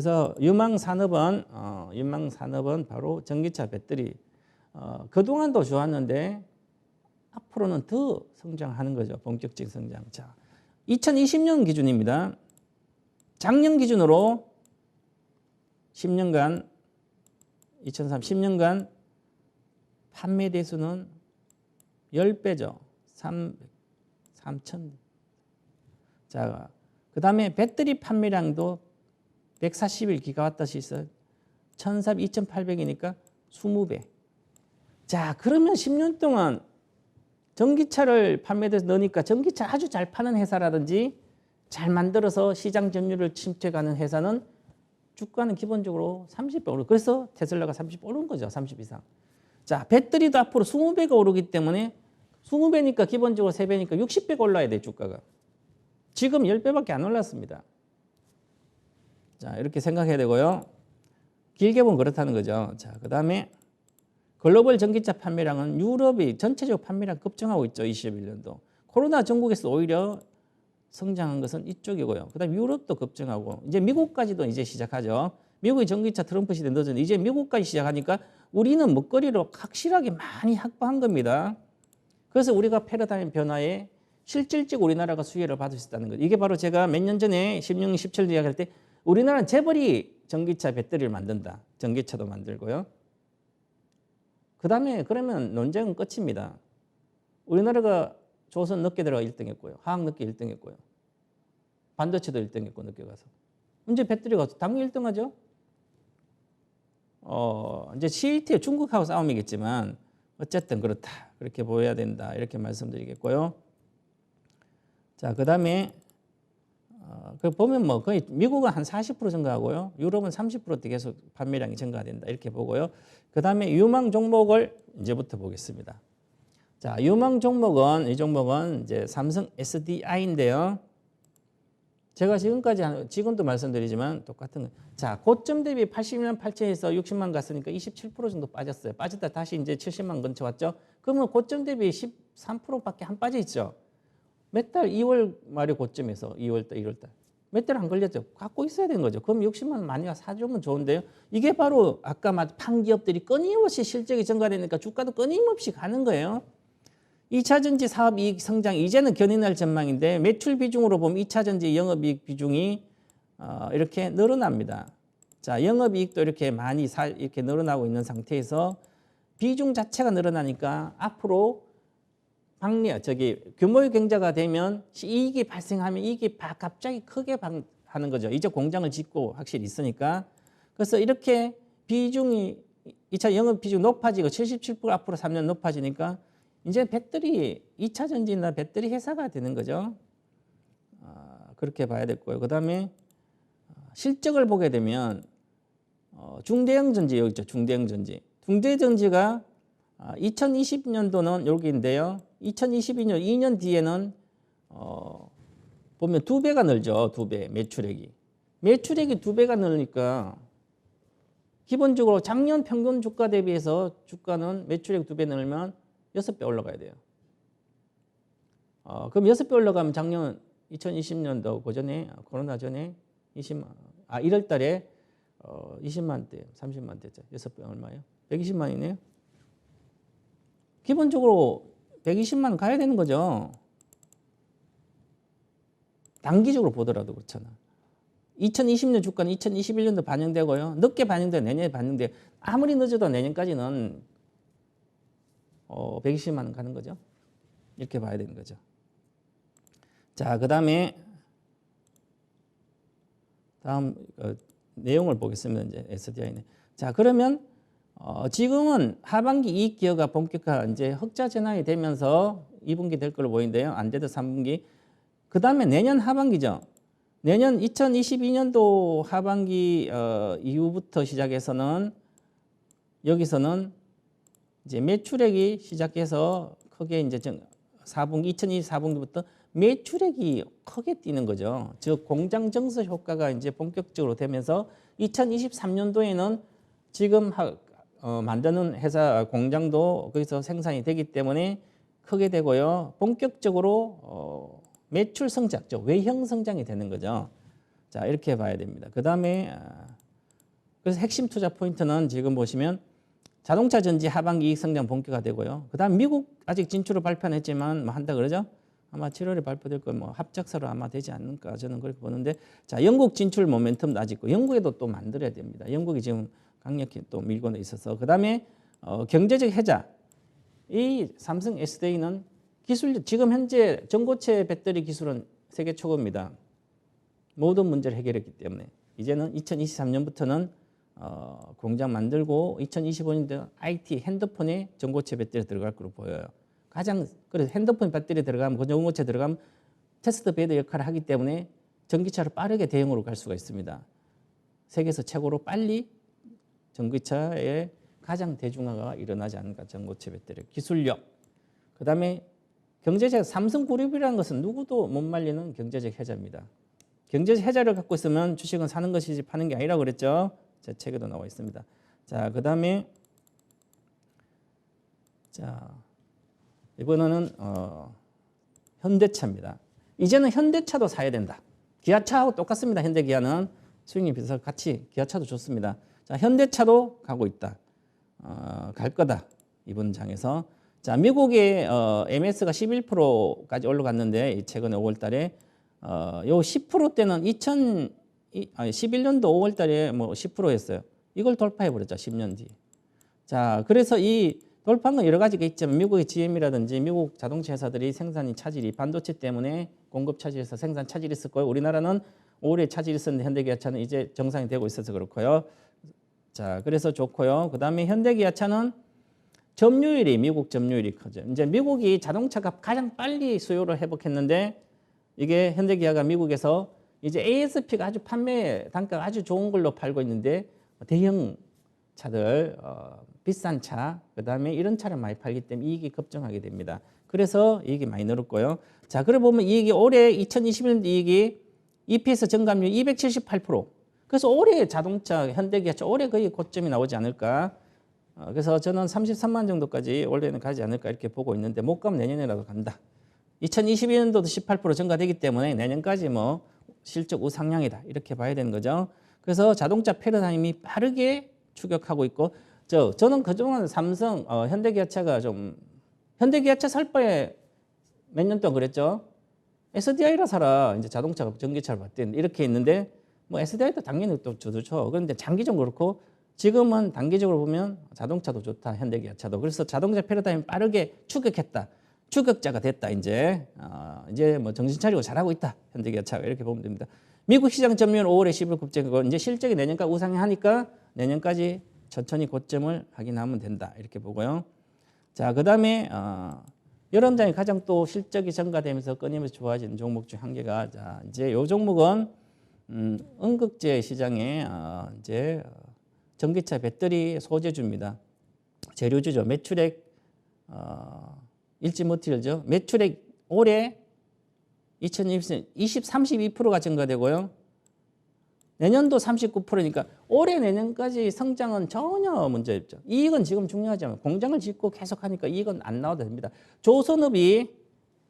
그래서 유망산업은 바로 전기차 배터리. 그동안도 좋았는데 앞으로는 더 성장하는 거죠. 본격적인 성장. 자, 2020년 기준입니다. 작년 기준으로 10년간 10년간 판매 대수는 10배죠. 3천. 자, 그다음에 배터리 판매량도 141기가와트시 2,800이니까 20배. 자, 그러면 10년 동안 전기차를 판매돼서 넣으니까 전기차 아주 잘 파는 회사라든지 잘 만들어서 시장 점유율을 침투해가는 회사는 주가는 기본적으로 30배 오르고, 그래서 테슬라가 30배 오른 거죠. 30 이상. 자, 배터리도 앞으로 20배가 오르기 때문에 20배니까 기본적으로 3배니까 60배가 올라야 돼, 주가가. 지금 10배밖에 안 올랐습니다. 자, 이렇게 생각해야 되고요. 길게 보면 그렇다는 거죠. 자, 그 다음에 글로벌 전기차 판매량은 유럽이 전체적으로 판매량 급증하고 있죠. 21년도. 코로나 전국에서 오히려 성장한 것은 이쪽이고요. 그 다음에 유럽도 급증하고, 이제 미국까지도 이제 시작하죠. 미국의 전기차 트럼프 시대 늦었는데 이제 미국까지 시작하니까 우리는 먹거리로 확실하게 많이 확보한 겁니다. 그래서 우리가 패러다임 변화에 실질적 우리나라가 수혜를 받을 수 있다는 거죠. 이게 바로 제가 몇 년 전에 16년, 17년 이야기할 때 우리나라는 재벌이 전기차 배터리를 만든다. 전기차도 만들고요. 그 다음에 그러면 논쟁은 끝입니다. 우리나라가 조선 늦게 들어가 1등 했고요. 화학 늦게 1등 했고요. 반도체도 1등 했고 늦게 가서. 이제 배터리가 당연히 1등 하죠. 이제 CAT 중국하고 싸움이겠지만 어쨌든 그렇다. 그렇게 보여야 된다. 이렇게 말씀드리겠고요. 자, 그 다음에 그 보면 뭐 거의 미국은 한 40% 증가하고요. 유럽은 30%대 계속 판매량이 증가된다. 이렇게 보고요. 그 다음에 유망 종목을 이제부터 보겠습니다. 자, 유망 종목은 이 종목은 이제 삼성 SDI인데요. 제가 지금도 말씀드리지만 똑같은 거. 자, 고점 대비 80만 8천에서 60만 갔으니까 27% 정도 빠졌어요. 빠졌다 다시 이제 70만 근처 왔죠. 그러면 고점 대비 13%밖에 안 빠져 있죠. 몇 달 2월 말에 고점에서 2월달, 1월달. 몇 달 안 걸렸죠. 갖고 있어야 되는 거죠. 그럼 60만 원 많이 사주면 좋은데요. 이게 바로 아까 판 기업들이 끊임없이 실적이 증가되니까 주가도 끊임없이 가는 거예요. 2차전지 사업 이익 성장 이제는 견인할 전망인데 매출 비중으로 보면 2차전지 영업이익 비중이 이렇게 늘어납니다. 자, 영업이익도 이렇게 많이 이렇게 늘어나고 있는 상태에서 비중 자체가 늘어나니까 앞으로 규모의 경제가 되면 이익이 발생하면 이익이 갑자기 크게 하는 거죠. 이제 공장을 짓고 확실히 있으니까. 그래서 이렇게 비중이 2차 영업 비중 높아지고 77% 앞으로 3년 높아지니까 이제 배터리 2차 전지나 배터리 회사가 되는 거죠. 그렇게 봐야 될 거예요. 그 다음에 실적을 보게 되면 중대형 전지 여기 있죠. 중대형 전지. 중대형 전지가 2020년도는 여기인데요. 2022년 2년 뒤에는 보면 2배가 늘죠. 2배 매출액이. 매출액이 2배가 늘으니까 기본적으로 작년 평균 주가 대비해서 주가는 매출액 2배 늘면 6배 올라가야 돼요. 그럼 6배 올라가면 작년 2020년도 그전에 코로나 전에 1월 달에 20만 대, 30만 대죠. 6배 얼마예요? 120만이네요. 기본적으로 120만 가야 되는 거죠. 단기적으로 보더라도 그렇잖아. 2020년 주가는 2021년도 반영되고요. 늦게 반영돼 내년에 반영돼. 아무리 늦어도 내년까지는 120만 원 가는 거죠. 이렇게 봐야 되는 거죠. 자, 그 다음에 다음 내용을 보겠습니다. 이제 SDI는. 자, 그러면 지금은 하반기 이익 기여가 본격화 이제 흑자 전환이 되면서 2분기 될 걸로 보이는데요. 안 돼도 3분기. 그 다음에 내년 하반기죠. 내년 2022년도 하반기 이후부터 시작해서는 여기서는 이제 매출액이 시작해서 크게 이제 4분기 2024분기부터 매출액이 크게 뛰는 거죠. 즉 공장 증설 효과가 이제 본격적으로 되면서 2023년도에는 지금 만드는 회사 공장도 거기서 생산이 되기 때문에 크게 되고요. 본격적으로 매출 성장, 외형 성장이 되는 거죠. 자, 이렇게 봐야 됩니다. 그다음에 그래서 핵심 투자 포인트는 지금 보시면 자동차 전지 하반기 이익 성장 본격화되고요. 그다음 미국 아직 진출을 발표는 했지만 뭐 한다 그러죠. 아마 7월에 발표될 거 뭐 합작사로 아마 되지 않을까 저는 그렇게 보는데, 자, 영국 진출 모멘텀도 아직 있고 영국에도 또 만들어야 됩니다. 영국이 지금 강력히 또 밀고 있어서. 그다음에 경제적 혜자. 이 삼성 SDI는 기술, 지금 현재 전고체 배터리 기술은 세계 최고입니다. 모든 문제를 해결했기 때문에 이제는 2023년부터는 공장 만들고 2025년도 IT 핸드폰에 전고체 배터리 들어갈 거로 보여요. 가장 그래서 핸드폰 배터리 들어가면 그 전고체 들어가면 테스트 베드 역할을 하기 때문에 전기차를 빠르게 대형으로 갈 수가 있습니다. 세계에서 최고로 빨리 전기차의 가장 대중화가 일어나지 않을까. 전고체 배터리 기술력. 그다음에 경제적 삼성그룹이라는 것은 누구도 못 말리는 경제적 혜자입니다. 경제적 혜자를 갖고 있으면 주식은 사는 것이지 파는 게 아니라고 그랬죠. 제 책에도 나와 있습니다. 자, 그다음에 자, 이번에는 현대차입니다. 이제는 현대차도 사야 된다. 기아차하고 똑같습니다. 현대기아는 수익률이 비슷해서 같이 기아차도 좋습니다. 자, 현대차도 가고 있다. 갈 거다. 이번 장에서. 자, 미국의 MS가 11%까지 올라갔는데 최근에 5월 달에 요 10%대는 2011년도 5월 달에 뭐 10%였어요. 이걸 돌파해 버렸죠. 10년 뒤. 자, 그래서 이 돌파한 건 여러 가지가 있지만 미국의 GM이라든지 미국 자동차 회사들이 생산이 차질이 반도체 때문에 공급 차질에서 생산 차질이 있을 거예요. 우리나라는 오래 차질이 있었는데 현대기아차는 이제 정상이 되고 있어서 그렇고요. 자, 그래서 좋고요. 그다음에 현대기아차는 점유율이 미국 점유율이 커져. 이제 미국이 자동차가 가장 빨리 수요를 회복했는데 이게 현대기아가 미국에서 이제 ASP가 아주 판매 단가가 아주 좋은 걸로 팔고 있는데 대형 차들 비싼 차 그다음에 이런 차를 많이 팔기 때문에 이익이 급증하게 됩니다. 그래서 이익이 많이 늘었고요. 자, 그래 보면 이익이 올해 2021년 이익이 EPS 증감률 278%. 그래서 올해 자동차 현대기아차 올해 거의 고점이 나오지 않을까. 그래서 저는 33만 정도까지 올해는 가지 않을까 이렇게 보고 있는데 못 가면 내년에라도 간다. 2022년도도 18% 증가되기 때문에 내년까지 뭐 실적 우상향이다 이렇게 봐야 되는 거죠. 그래서 자동차 패러다임이 빠르게 추격하고 있고 저는 그동안 삼성 현대기아차가 좀 현대기아차 살 바에 몇 년 동안 그랬죠. SDI라 사라. 이제 자동차가 전기차를 봤대는데 이렇게 있는데 뭐 SDI도 당연히 또 좋죠. 그런데 장기적으로 그렇고 지금은 단기적으로 보면 자동차도 좋다. 현대기아차도. 그래서 자동차 패러다임이 빠르게 추격했다. 추격자가 됐다. 이제 뭐 정신 차리고 잘하고 있다. 현대기아차가 이렇게 보면 됩니다. 미국 시장 점유율 5월에 11급제고 이제 실적이 내년까지 우상향하니까 내년까지 천천히 고점을 확인하면 된다. 이렇게 보고요. 자, 그다음에 여름장에 가장 또 실적이 증가되면서 끊임없이 좋아지는 종목 중 한 개가 자, 이제 요 종목은 음극재 시장에 이제 전기차 배터리 소재주입니다. 재료주죠. 매출액 일지머티리얼죠. 매출액 올해 2020년 32%가 증가되고요. 내년도 39%니까 올해 내년까지 성장은 전혀 문제 없죠. 이익은 지금 중요하지 않아요. 공장을 짓고 계속하니까 이익은 안 나와도 됩니다. 조선업이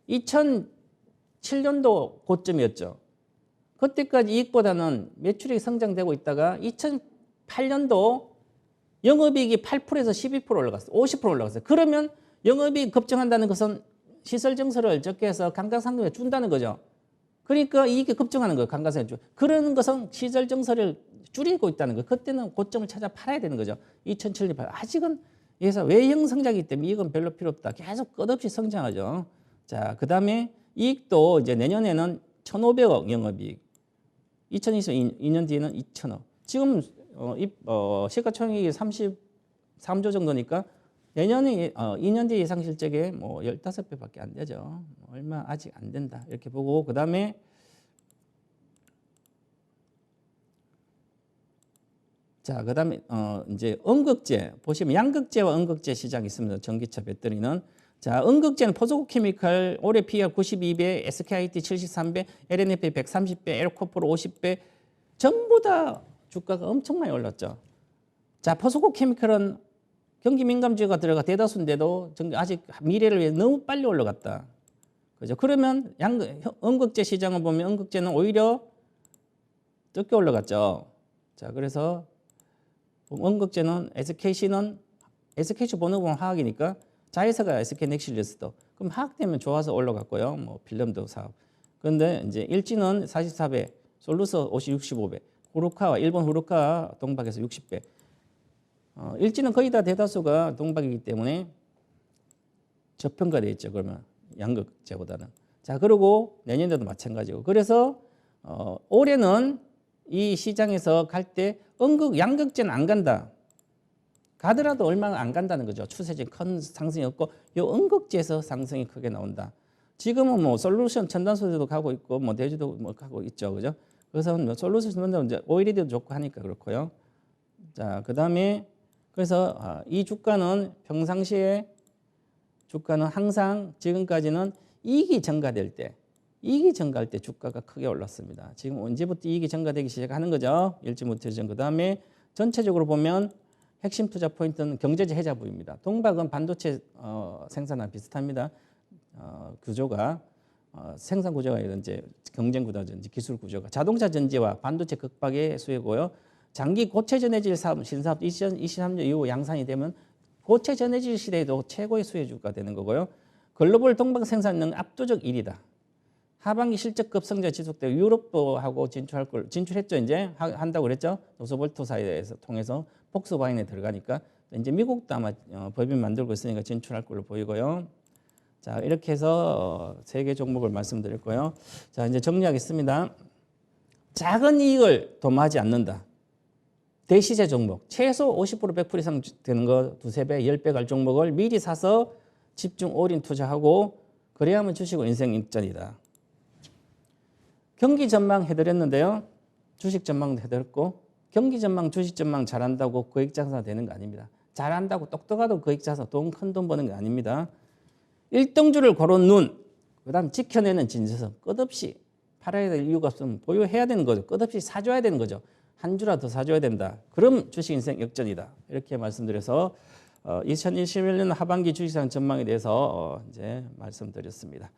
2007년도 고점이었죠. 그때까지 이익보다는 매출이 성장되고 있다가 2008년도 영업이익이 8%에서 12% 올라갔어요. 50% 올라갔어요. 그러면 영업이익 급증한다는 것은 시설 증설을 적게 해서 감가상각에 준다는 거죠. 그러니까 이익이 급증하는 거예요. 감가상각에. 그런 것은 시설 증설을 줄이고 있다는 거예요. 그때는 고점을 찾아 팔아야 되는 거죠. 2007년 아직은 이 회사 외형 성장이기 때문에 이익은 별로 필요 없다. 계속 끝없이 성장하죠. 자, 그다음에 이익도 이제 내년에는 1,500억 영업이익. 2022년 뒤에는 2,000억. 지금 시가총액이 33조 정도니까 내년에 2년 뒤 예상 실적에 뭐 15배밖에 안 되죠. 얼마 아직 안 된다. 이렇게 보고 그다음에 자, 그다음에 이제 음극재 보시면 양극재와 음극재 시장이 있습니다. 전기차 배터리는 자, 음극재는 포스코케미칼 올해 PER 92배, SKIT 73배, LNF 130배, 에어코프로 50배 전부 다 주가가 엄청 많이 올랐죠. 자, 포스코케미칼은 경기 민감주가 들어가 대다수인데도 아직 미래를 위해 너무 빨리 올라갔다. 그죠? 그러면 음극재 시장을 보면 음극재는 오히려 적게 올라갔죠. 자, 그래서 원극제는 SKC 번호보면 화학이니까 자회사가 SK넥실리스도 그럼 화학 되면 좋아서 올라갔고요. 뭐 필름도 사업. 그런데 이제 일진은 44배, 솔루스 65배, 후루카와 일본 후루카 동박에서 60배. 일진은 거의 다 대다수가 동박이기 때문에 저평가되어 있죠. 그러면 양극재보다는. 자, 그리고 내년에도 마찬가지고. 그래서 올해는 이 시장에서 갈 때 양극재는 안 간다. 가더라도 얼마나 안 간다는 거죠. 추세적인 큰 상승이 없고 요 음극재에서 상승이 크게 나온다. 지금은 뭐 솔루션 첨단 소재도 가고 있고 뭐 대주도 뭐 가고 있죠, 그죠? 그래서 솔루션 이제 OLED도 좋고 하니까 그렇고요. 자, 그다음에 그래서 이 주가는 평상시에 주가는 항상 지금까지는 이익이 증가될 때 주가가 크게 올랐습니다. 지금 언제부터 이익이 증가되기 시작하는 거죠? 일지부터 전. 그다음에 전체적으로 보면 핵심 투자 포인트는 경제적 해자부입니다. 동박은 반도체 생산과 비슷합니다. 구조가 생산 구조가 이제 경쟁 구조든지 기술 구조가 자동차 전지와 반도체 극박의 수혜고요. 장기 고체 전해질 사업 신사업 2023년 이후 양산이 되면 고체 전해질 시대에도 최고의 수혜주가 되는 거고요. 글로벌 동박 생산은 압도적 1위다. 하반기 실적 급성장 지속되고 유럽도 하고 진출했죠. 이제 한다고 그랬죠. 노스볼트사에 통해서 폭스바겐에 들어가니까 이제 미국도 아마 법인 만들고 있으니까 진출할 걸로 보이고요. 자, 이렇게 해서 세 개 종목을 말씀드렸고요. 자, 이제 정리하겠습니다. 작은 이익을 도모하지 않는다. 대시세 종목 최소 50% 100% 이상 되는 거 두세 배, 10배 갈 종목을 미리 사서 집중 올인 투자하고 그래야만 주식은 인생 역전이다. 경기 전망 해드렸는데요. 주식 전망도 해드렸고 경기 전망, 주식 전망 잘한다고 거액 장사 되는 거 아닙니다. 잘한다고 똑똑하다고 거액 장사 큰 돈 버는 게 아닙니다. 일등주를 고른 눈, 그다음 지켜내는 진정성, 끝없이 팔아야 될 이유가 없으면 보유해야 되는 거죠. 끝없이 사줘야 되는 거죠. 한 주라도 사줘야 된다. 그럼 주식 인생 역전이다. 이렇게 말씀드려서 2021년 하반기 주식시장 전망에 대해서 이제 말씀드렸습니다.